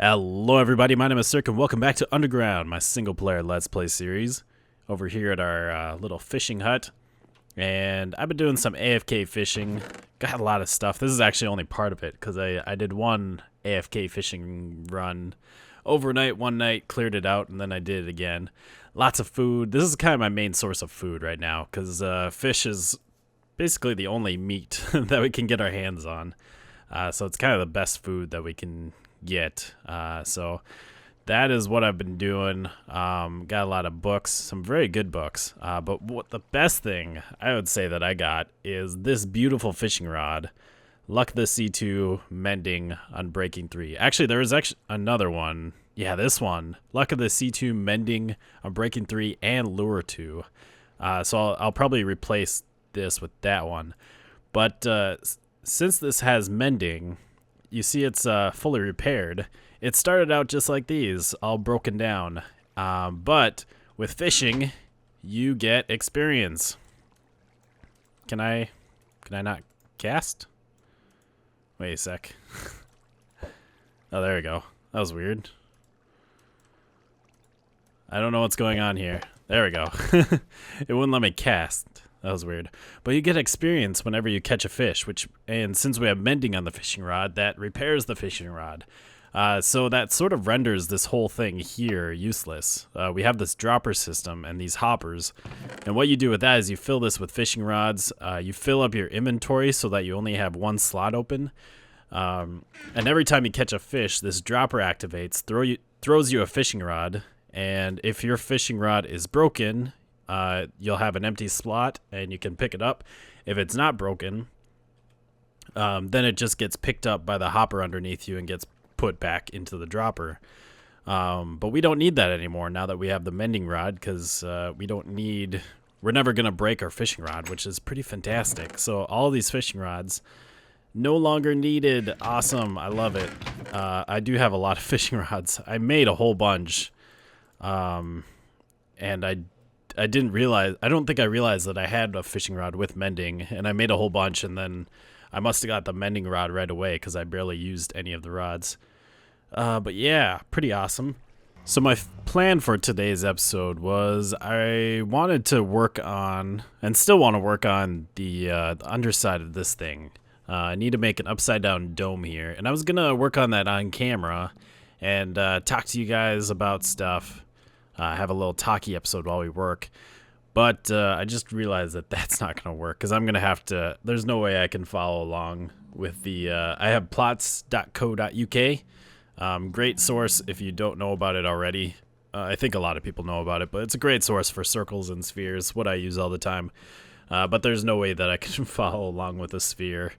Hello everybody, my name is Sirhc and welcome back to Underground, my single player Let's Play series. Over here at our little fishing hut. And I've been doing some AFK fishing. Got a lot of stuff. This is actually only part of it because I did one AFK fishing run overnight one night, cleared it out, and then I did it again. Lots of food. This is kind of my main source of food right now because fish is basically the only meat that we can get our hands on. So it's kind of the best food that we can get. So that is what I've been doing. Got a lot of books, some very good books. But what the best thing I would say that I got is this beautiful fishing rod, Luck of the C2 Mending Unbreaking 3. Actually, there was another one. Yeah, this one, Luck of the C2 Mending Unbreaking 3 and Lure 2. So I'll probably replace this with that one. But since this has mending, you see it's fully repaired. It started out just like these, all broken down. But with fishing, you get experience. Can I not cast? Wait a sec. Oh, there we go. That was weird. I don't know what's going on here. There we go. It wouldn't let me cast. That was weird. But you get experience whenever you catch a fish, and since we have mending on the fishing rod, that repairs the fishing rod. So that sort of renders this whole thing here useless. We have this dropper system and these hoppers. And what you do with that is you fill this with fishing rods. You fill up your inventory so that you only have one slot open. And every time you catch a fish, this dropper activates, throws you a fishing rod. And if your fishing rod is broken, you'll have an empty slot and you can pick it up. If it's not broken, then it just gets picked up by the hopper underneath you and gets put back into the dropper. But we don't need that anymore now that we have the mending rod, because we're never going to break our fishing rod, which is pretty fantastic. So all these fishing rods no longer needed. Awesome. I love it. I do have a lot of fishing rods. I made a whole bunch. And I don't think I realized that I had a fishing rod with mending, and I made a whole bunch, and then I must have got the mending rod right away because I barely used any of the rods. But yeah, pretty awesome. So my plan for today's episode was I wanted to work on, and still want to work on, the underside of this thing. I need to make an upside down dome here, and I was going to work on that on camera and talk to you guys about stuff. Have a little talky episode while we work. But I just realized that that's not going to work because I'm going to have to... There's no way I can follow along with the... I have plots.co.uk. Great source if you don't know about it already. I think a lot of people know about it, but it's a great source for circles and spheres, what I use all the time. But there's no way that I can follow along with a sphere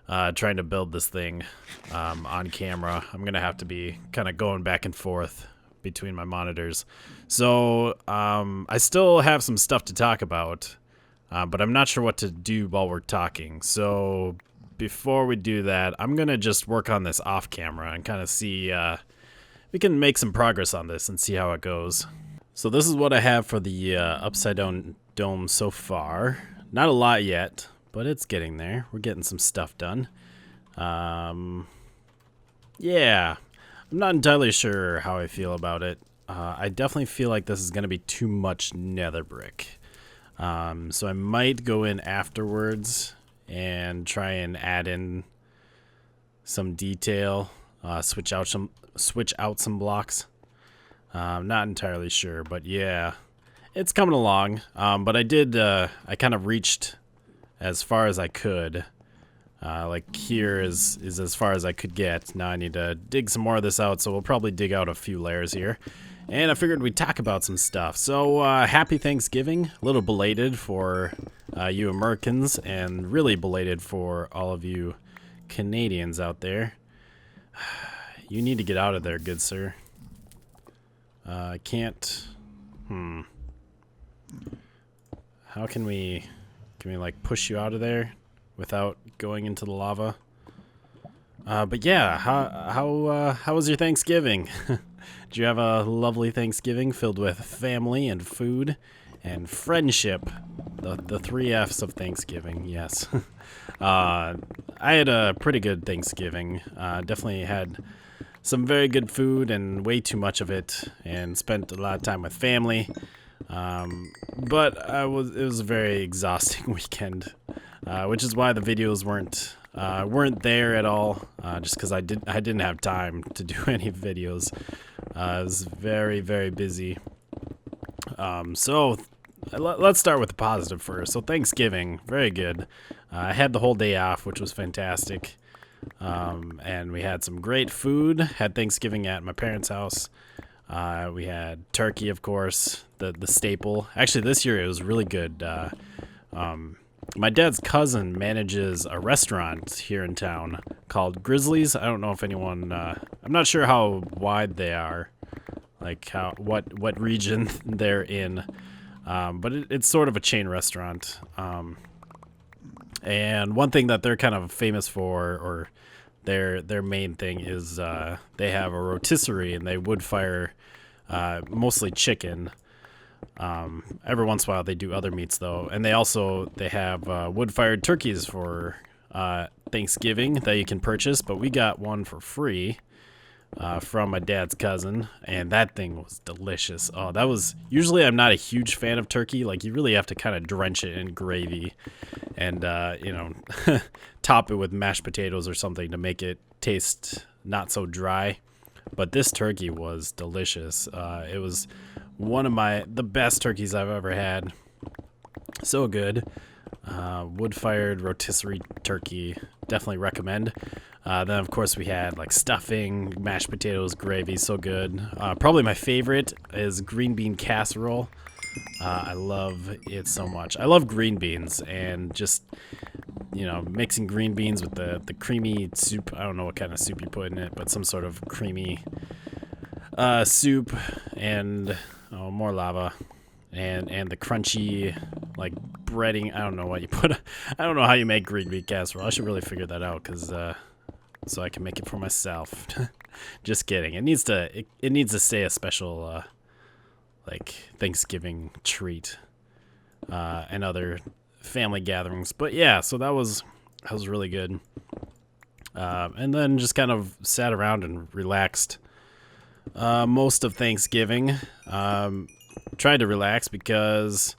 trying to build this thing on camera. I'm going to have to be kind of going back and forth between my monitors. So I still have some stuff to talk about, but I'm not sure what to do while we're talking. So before we do that, I'm gonna just work on this off camera and kind of see we can make some progress on this and see how it goes. So this is what I have for the upside down dome so far. Not a lot yet, but it's getting there. We're getting some stuff done. Yeah, I'm not entirely sure how I feel about it. I definitely feel like this is going to be too much nether brick. So I might go in afterwards and try and add in some detail, switch out some blocks. I'm not entirely sure, but yeah, it's coming along. But I kind of reached as far as I could. Like here is as far as I could get. Now I need to dig some more of this out, so we'll probably dig out a few layers here. And I figured we'd talk about some stuff. So happy Thanksgiving, a little belated for you Americans, and really belated for all of you Canadians out there. You need to get out of there, good sir. I can't... How can we like push you out of there without going into the lava? But yeah, how was your Thanksgiving? Did you have a lovely Thanksgiving filled with family and food and friendship? The three F's of Thanksgiving, yes. I had a pretty good Thanksgiving. Definitely had some very good food and way too much of it, and spent a lot of time with family. But it was a very exhausting weekend, which is why the videos weren't there at all. Just because I didn't have time to do any videos. I was very, very busy. So let's start with the positive first. So Thanksgiving, very good. I had the whole day off, which was fantastic. And we had some great food. Had Thanksgiving at my parents' house. We had turkey, of course, the staple. Actually, this year it was really good. My dad's cousin manages a restaurant here in town called Grizzlies. I don't know if anyone. I'm not sure how wide they are, like what region they're in. But it's sort of a chain restaurant. And one thing that they're kind of famous for, or their main thing, is they have a rotisserie, and they wood fire mostly chicken. Every once in a while they do other meats though, and they have wood fired turkeys for Thanksgiving that you can purchase. But we got one for free from my dad's cousin, and that thing was delicious. Oh, that was, usually I'm not a huge fan of turkey. Like, you really have to kind of drench it in gravy and top it with mashed potatoes or something to make it taste not so dry. But this turkey was delicious. It was one of the best turkeys I've ever had. So good. Wood-fired rotisserie turkey, definitely recommend. Then, of course, we had like stuffing, mashed potatoes, gravy, so good. Probably my favorite is green bean casserole. I love it so much. I love green beans, and just, mixing green beans with the creamy soup. I don't know what kind of soup you put in it, but some sort of creamy soup, and more lava. And the crunchy, like, breading. I don't know what you put. I don't know how you make green bean casserole. I should really figure that out, because so I can make it for myself. Just kidding. It needs to stay a special like Thanksgiving treat and other family gatherings. But yeah, so that was really good. And then just kind of sat around and relaxed most of Thanksgiving. Tried to relax because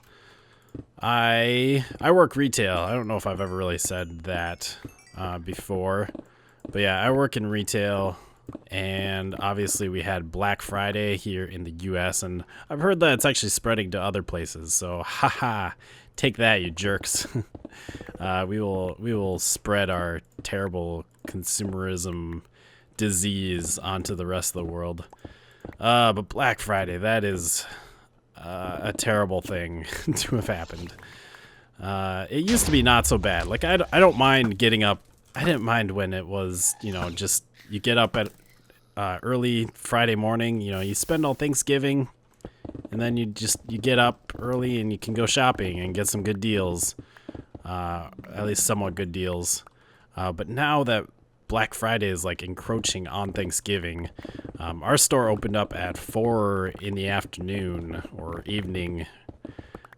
I work retail. I don't know if I've ever really said that before, but yeah, I work in retail, and obviously we had Black Friday here in the US, and I've heard that it's actually spreading to other places. So haha, take that, you jerks. We will spread our terrible consumerism disease onto the rest of the world. But Black Friday, that is a terrible thing to have happened. It used to be not so bad. Like, I don't mind getting up. I didn't mind when it was, just you get up at early Friday morning, you spend all Thanksgiving, and then you get up early and you can go shopping and get some good deals, at least somewhat good deals. But now that Black Friday is like encroaching on Thanksgiving, our store opened up at 4 in the afternoon or evening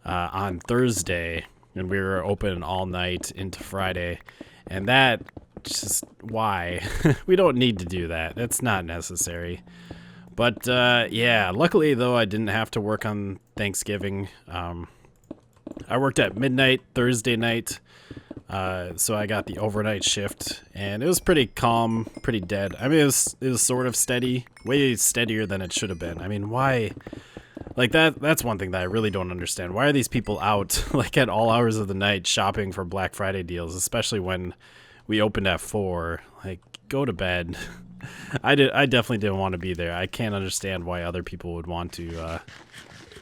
on Thursday, and we were open all night into Friday. And that, just why? We don't need to do that. It's not necessary. But yeah, luckily though, I didn't have to work on Thanksgiving. I worked at midnight Thursday night. So I got the overnight shift, and it was pretty calm, pretty dead. I mean, it was sort of steady, way steadier than it should have been. I mean, why? Like, that's one thing that I really don't understand. Why are these people out, like, at all hours of the night shopping for Black Friday deals, especially when we opened at 4? Like, go to bed. I definitely didn't want to be there. I can't understand why other people would want to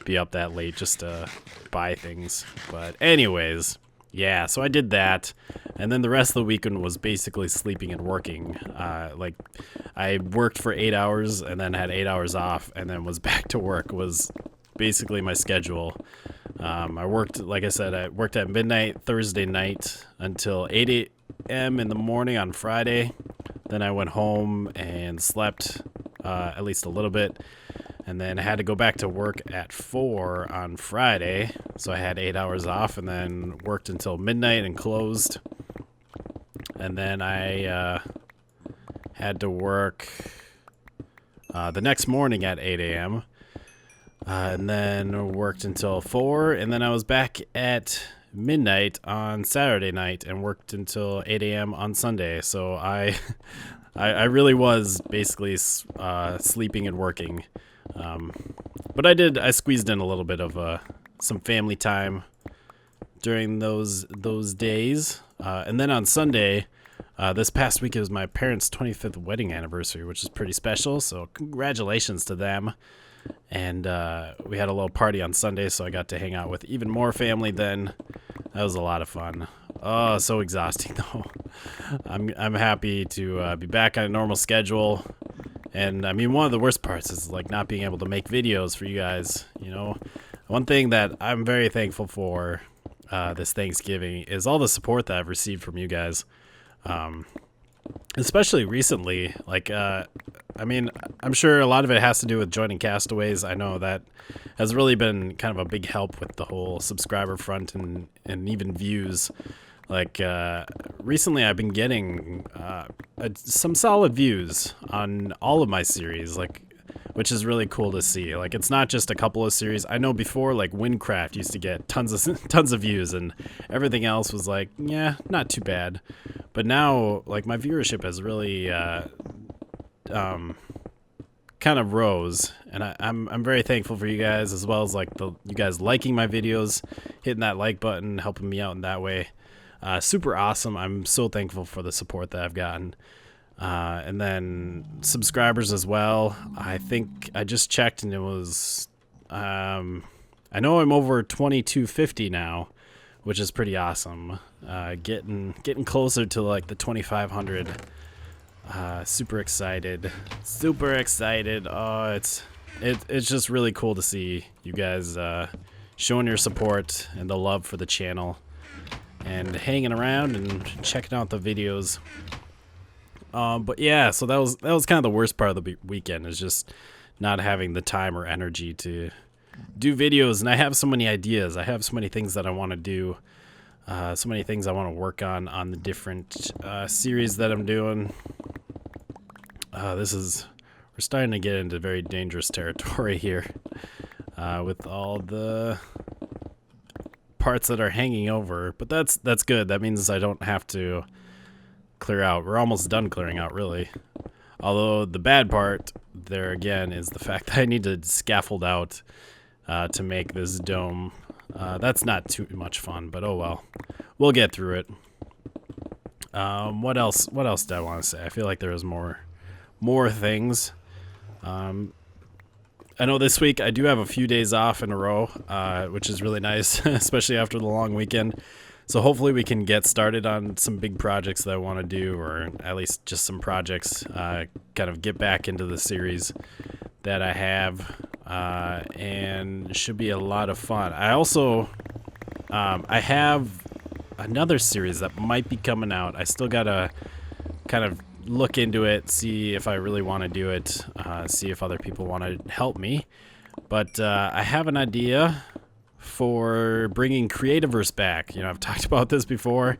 be up that late just to buy things. But anyways, yeah, so I did that, and then the rest of the weekend was basically sleeping and working. Like, I worked for 8 hours and then had 8 hours off and then was back to work, was basically my schedule. I worked, like I said, I worked at midnight Thursday night until 8 a.m. in the morning on Friday. Then I went home and slept at least a little bit, and then I had to go back to work at 4 on Friday, so I had 8 hours off, and then worked until midnight and closed. And then I had to work the next morning at 8 a.m. And then worked until 4, and then I was back at midnight on Saturday night and worked until 8 a.m. on Sunday. So I really was basically sleeping and working. But I squeezed in a little bit of some family time during those days. And then on Sunday, this past week, it was my parents' 25th wedding anniversary, which is pretty special. So congratulations to them. And we had a little party on Sunday, so I got to hang out with even more family then. That was a lot of fun. Oh, so exhausting though. I'm happy to be back on a normal schedule. And I mean, one of the worst parts is like not being able to make videos for you guys. You know, one thing that I'm very thankful for this Thanksgiving is all the support that I've received from you guys. Especially recently, like, I mean, I'm sure a lot of it has to do with joining Castaways. I know that has really been kind of a big help with the whole subscriber front and even views. Like, recently I've been getting some solid views on all of my series, like, which is really cool to see. Like, it's not just a couple of series. I know before, like, Windcraft used to get tons of views, and everything else was like, yeah, not too bad. But now, like, my viewership has really kind of rose, and I'm very thankful for you guys, as well as like you guys liking my videos, hitting that like button, helping me out in that way. Super awesome. I'm so thankful for the support that I've gotten. And then subscribers as well. I think I just checked and it was, I know I'm over 2250 now, which is pretty awesome. Getting closer to like the 2500. Super excited. Super excited. Oh, it's just really cool to see you guys showing your support and the love for the channel and hanging around and checking out the videos. But yeah, so that was kind of the worst part of the weekend, is just not having the time or energy to do videos. And I have so many ideas. I have so many things that I want to do. So many things I want to work on the different series that I'm doing. We're starting to get into very dangerous territory here with all the parts that are hanging over. But that's good. That means I don't have to clear out. We're almost done clearing out, really. Although the bad part there again is the fact that I need to scaffold out to make this dome. That's not too much fun, but oh well. We'll get through it. What else did I want to say? I feel like there was more things. I know this week I do have a few days off in a row, which is really nice, especially after the long weekend. So hopefully we can get started on some big projects that I want to do, or at least just some projects, kind of get back into the series that I have, and it should be a lot of fun. I also, I have another series that might be coming out. I still gotta kind of look into it, see if I really want to do it, see if other people want to help me. But I have an idea for bringing Creativerse back. You know, I've talked about this before.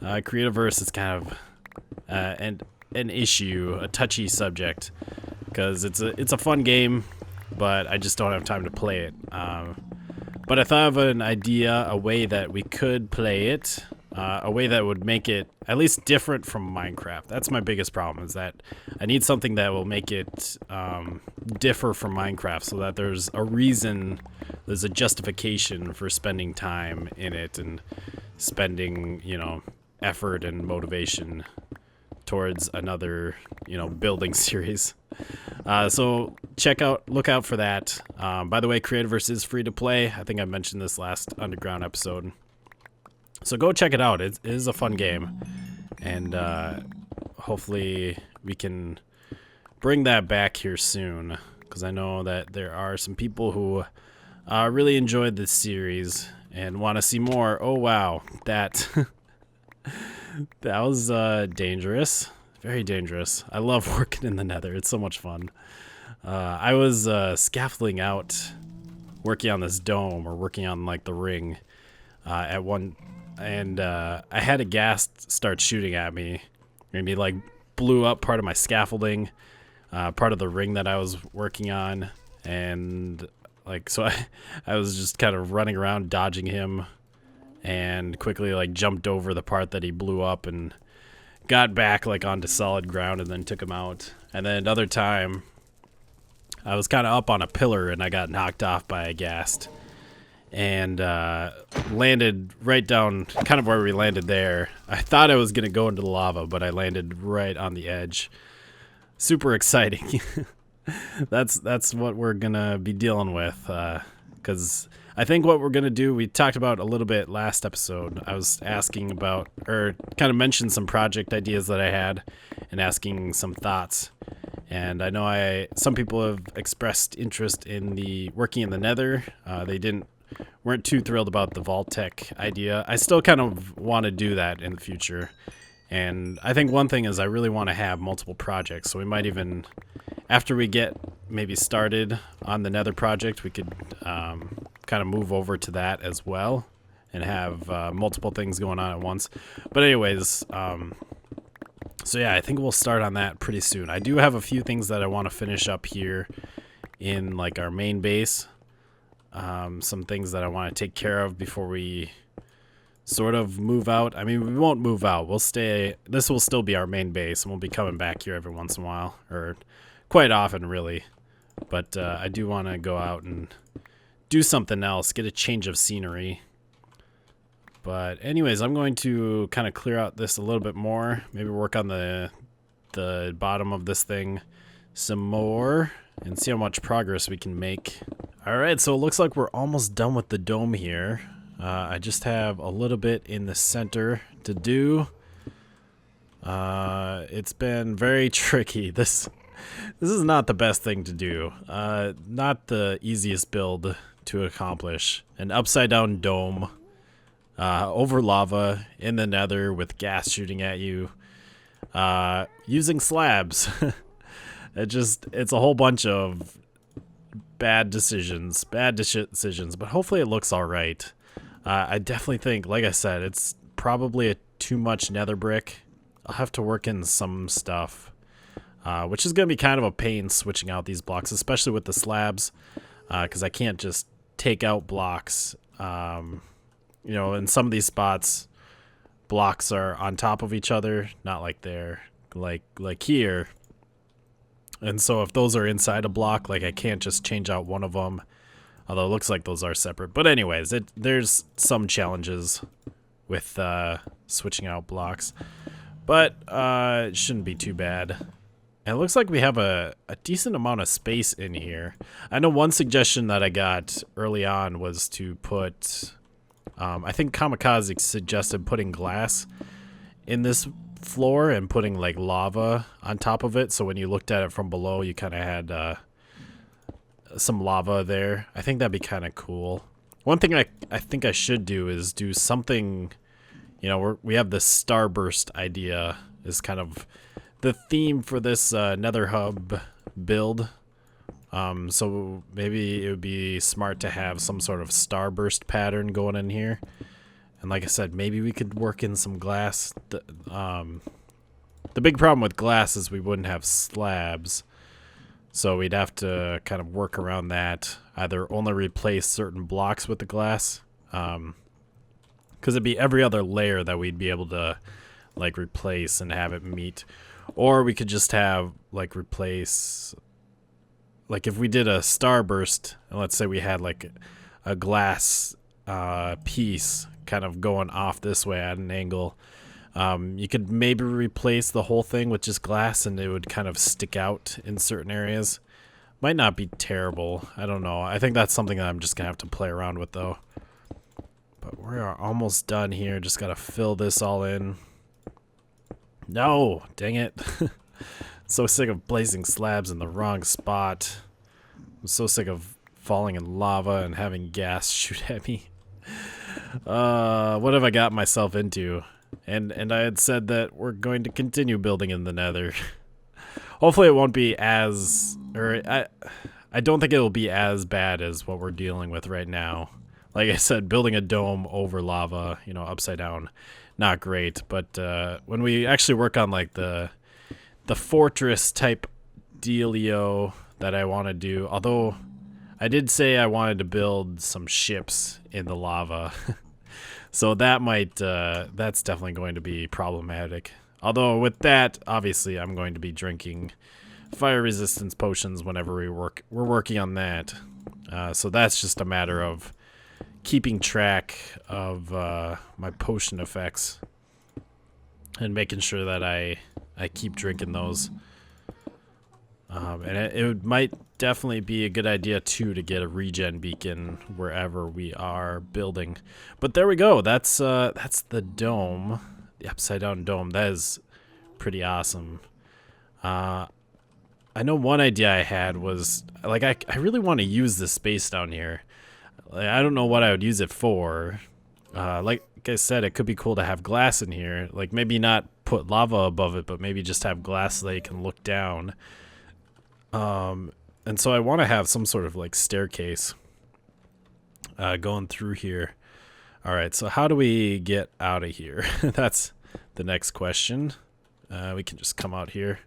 Creativerse is kind of an issue, a touchy subject, because it's a fun game, but I just don't have time to play it. But I thought of an idea, a way that we could play it, a way that would make it at least different from Minecraft. That's my biggest problem, is that I need something that will make it differ from Minecraft, so that there's a reason, there's a justification for spending time in it and spending, you know, effort and motivation towards another, you know, building series. So look out for that. By the way, Creativerse is free to play. I think I mentioned this last Underground episode. So go check it out. It is a fun game. And hopefully we can bring that back here soon, because I know that there are some people who really enjoyed this series and want to see more. Oh, wow. That was dangerous. Very dangerous. I love working in the nether. It's so much fun. I was scaffolding out, working on this dome, or working on like the ring at one, and I had a ghast start shooting at me, and he like blew up part of my scaffolding. part of the ring that I was working on, and like so I was just kind of running around dodging him, and quickly like jumped over the part that he blew up and got back like onto solid ground and then took him out. And then another time I was kind of up on a pillar and I got knocked off by a ghast and landed right down kind of where we landed there. I thought I was gonna go into the lava, but I landed right on the edge. Super exciting. That's what we're gonna be dealing with, because I think what we're gonna do, we talked about a little bit last episode. I was asking about, or kind of mentioned some project ideas that I had and asking some thoughts. And I know some people have expressed interest in the working in the nether. They weren't too thrilled about the vault tech idea. I still kind of want to do that in the future. And I think one thing is I really want to have multiple projects. So we might even, after we get maybe started on the nether project, we could kind of move over to that as well and have multiple things going on at once. But anyways, so yeah, I think we'll start on that pretty soon. I do have a few things that I want to finish up here in like our main base. Some things that I want to take care of before we sort of move out. I mean, we won't move out. We'll stay. This will still be our main base, and we'll be coming back here every once in a while, or quite often, really. But I do want to go out and do something else, get a change of scenery. But anyways, I'm going to kind of clear out this a little bit more. Maybe work on the bottom of this thing some more and see how much progress we can make. All right, so it looks like we're almost done with the dome here. I just have a little bit in the center to do. It's been very tricky. This is not the best thing to do. Not the easiest build to accomplish. An upside down dome over lava in the nether with gas shooting at you. Using slabs. It's a whole bunch of bad decisions, but hopefully it looks all right. I definitely think, like I said, it's probably too much nether brick. I'll have to work in some stuff, which is going to be kind of a pain switching out these blocks, especially with the slabs, because I can't just take out blocks. You know, in some of these spots, blocks are on top of each other, not like they're like here. And so if those are inside a block, like I can't just change out one of them. Although it looks like those are separate. But anyways, there's some challenges with switching out blocks. But it shouldn't be too bad. And it looks like we have a decent amount of space in here. I know one suggestion that I got early on was to put... I think Kamikaze suggested putting glass in this floor and putting like lava on top of it. So when you looked at it from below, you kind of had... some lava there. I think that'd be kind of cool. One thing I think I should do is do something, you know, we have this starburst idea is kind of the theme for this nether hub build. So maybe it would be smart to have some sort of starburst pattern going in here. And like I said, maybe we could work in some glass. The big problem with glass is we wouldn't have slabs. So we'd have to kind of work around that. Either only replace certain blocks with the glass. Because it'd be every other layer that we'd be able to like replace and have it meet. Or we could just have like replace... Like if we did a starburst, and let's say we had like a glass piece kind of going off this way at an angle. You could maybe replace the whole thing with just glass and it would kind of stick out in certain areas. Might not be terrible. I don't know. I think that's something that I'm just going to have to play around with though. But we are almost done here. Just got to fill this all in. No! Dang it. So sick of placing slabs in the wrong spot. I'm so sick of falling in lava and having gas shoot at me. What have I got myself into? And I had said that we're going to continue building in the nether. Hopefully it won't be as... Or I don't think it'll be as bad as what we're dealing with right now. Like I said, building a dome over lava, you know, upside down, not great. But when we actually work on like the fortress type dealio that I want to do. Although I did say I wanted to build some ships in the lava. So that might, that's definitely going to be problematic. Although with that, obviously I'm going to be drinking fire resistance potions whenever we're working on that. So that's just a matter of keeping track of my potion effects and making sure that I keep drinking those. And it might definitely be a good idea too to get a regen beacon wherever we are building. But there we go. That's the dome, the upside down dome. That is pretty awesome. I know one idea I had was like I really want to use this space down here. Like, I don't know what I would use it for. Like I said, it could be cool to have glass in here. Like maybe not put lava above it, but maybe just have glass so that you can look down. And so I want to have some sort of like staircase going through here. All right, so how do we get out of here? That's the next question. We can just come out here.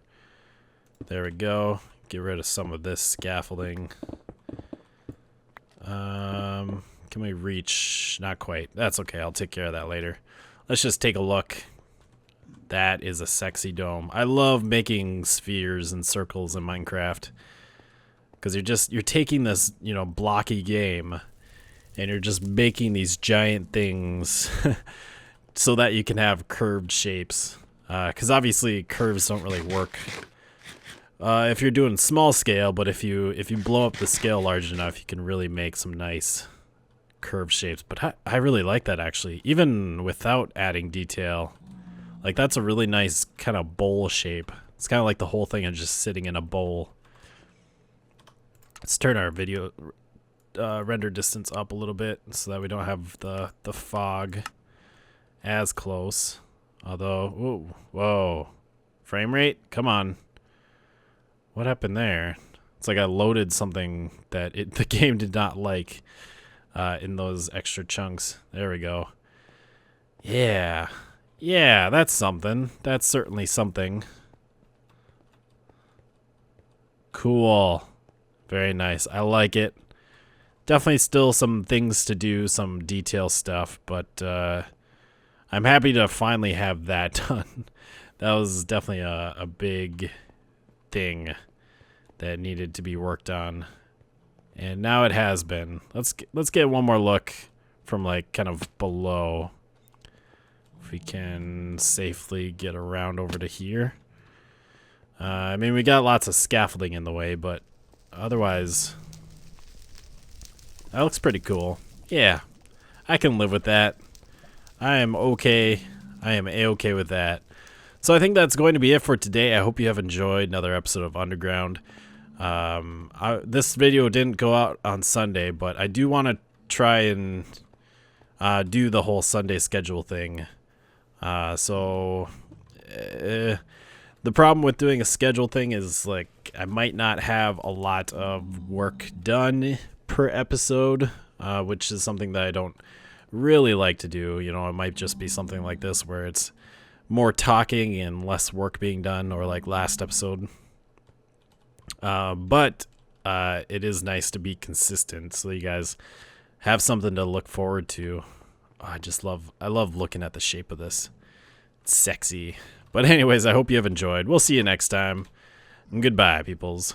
There we go. Get rid of some of this scaffolding. Can we reach? Not quite. That's okay. I'll take care of that later. Let's just take a look. That is a sexy dome. I love making spheres and circles in Minecraft because you're taking this, you know, blocky game and you're just making these giant things so that you can have curved shapes. Because obviously curves don't really work if you're doing small scale, but if you blow up the scale large enough, you can really make some nice curved shapes. But I really like that actually, even without adding detail. Like that's a really nice kind of bowl shape. It's kind of like the whole thing is just sitting in a bowl. Let's turn our video render distance up a little bit so that we don't have the fog as close. Although, whoa, frame rate, come on. What happened there? It's like I loaded something that the game did not like in those extra chunks. There we go. Yeah. Yeah, that's something. That's certainly something. Cool. Very nice. I like it. Definitely still some things to do, some detail stuff, but I'm happy to finally have that done. That was definitely a big thing that needed to be worked on. And now it has been. Let's get one more look from like kind of below. If we can safely get around over to here. I mean, we got lots of scaffolding in the way, but otherwise, that looks pretty cool. Yeah, I can live with that. I am okay. I am a-okay with that. So I think that's going to be it for today. I hope you have enjoyed another episode of Underground. This video didn't go out on Sunday, but I do want to try and do the whole Sunday schedule thing. The problem with doing a schedule thing is like I might not have a lot of work done per episode, which is something that I don't really like to do. You know, it might just be something like this where it's more talking and less work being done, or like last episode. But it is nice to be consistent so you guys have something to look forward to. I love looking at the shape of this. It's sexy. But anyways, I hope you have enjoyed. We'll see you next time. And goodbye, peoples.